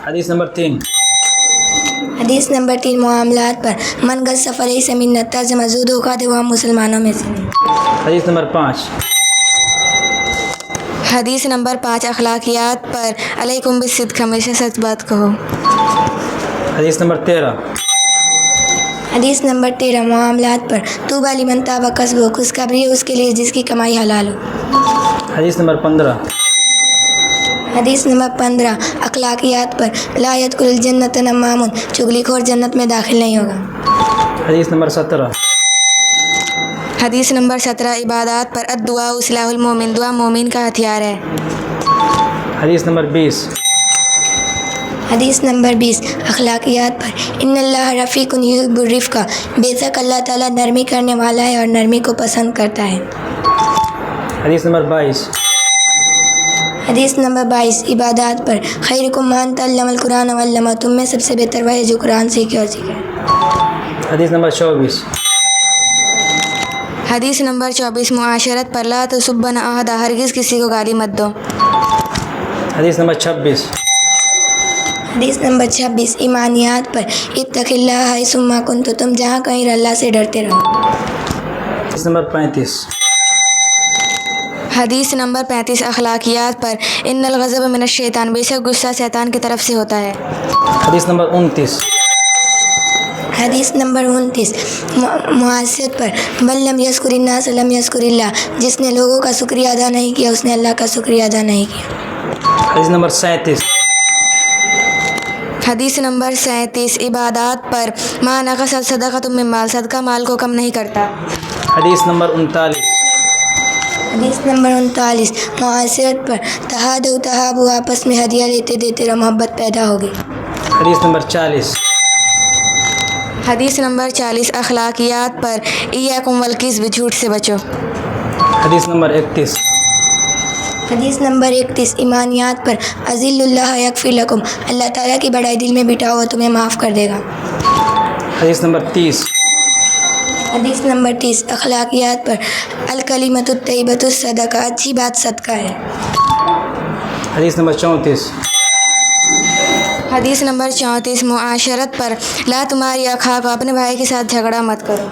حدیث نمبر 3. حدیث نمبر 3 معاملات پر من غص فلیس منا ترجمہ جو دھوکہ دے وہ ہم مسلمانوں میں سے نہیں. حدیث نمبر 5. حدیث نمبر 5 اخلاقیات پر علیکم بالصدق ہمیشہ سچ بات کہو. حدیث نمبر 13. حدیث نمبر 13 معاملات پر طوبیٰ لمن طاب کسبہ خوشخبری ہے اس کے لیے جس کی کمائی حلال ہو. حدیث نمبر 15. حدیث نمبر 15 اخلاقیات پر لا يدخل الجنۃ نمام چغلی خور جنت میں داخل نہیں ہوگا. حدیث نمبر 17. حدیث نمبر 17 عبادات پر الدعاء سلاح المومن دعا مومن کا ہتھیار ہے. حدیث نمبر 20. حدیث نمبر 20 اخلاقیات پر ان اللہ رفیق یحب الرفق بے شک اللہ تعالیٰ نرمی کرنے والا ہے اور نرمی کو پسند کرتا ہے. حدیث نمبر 22. حدیث نمبر 22 عبادات پر خیرکم من تعلم القرآن وعلمہ تم میں سب سے بہتر وہ ہے جو قرآن سیکھے اور سکھائے. حدیث نمبر 24. حدیث نمبر 24 معاشرت پر لا تسبن احد ہرگز کسی کو گالی مت دو. حدیث نمبر 26. حدیث نمبر 26 ایمانیات پر اتق اللہ حیث ما کنت تم جہاں کہیں اللہ سے ڈرتے رہو. حدیث نمبر 35. حدیث نمبر 35 اخلاقیات پر ان الغضب من الشیطان بے شک غصہ شیطان کی طرف سے ہوتا ہے. حدیث نمبر 29. حدیث نمبر 29 معاشرت پر من لم یذکر الناس لم یذکر اللہ جس نے لوگوں کا شکریہ ادا نہیں کیا اس نے اللہ کا شکریہ ادا نہیں کیا. حدیث نمبر 37. حدیث نمبر 37 عبادات پر ما نقص الصدقۃ من مال صدقہ مال کو کم نہیں کرتا. حدیث نمبر 39. حدیث نمبر 39 معاشرت پر تہادوا تہابوا آپس میں ہدیہ لیتے دیتے رہو محبت پیدا ہوگی. حدیث نمبر 40. حدیث نمبر 40 اخلاقیات پر ایاکم والکذب جھوٹ سے بچو. حدیث نمبر 31. حدیث نمبر 31 ایمانیات پر اذل اللہ یغفر لکم اللہ تعالیٰ کی بڑائی دل میں بٹھاؤ وہ تمہیں معاف کر دے گا. حدیث نمبر 30. حدیث نمبر 30 اخلاقیات پر الکلمۃ الطیبۃ الصدقہ اچھی بات صدقہ ہے. حدیث نمبر 34. حدیث نمبر 34 معاشرت پر لا تمہاری اخا کو اپنے بھائی کے ساتھ جھگڑا مت کرو.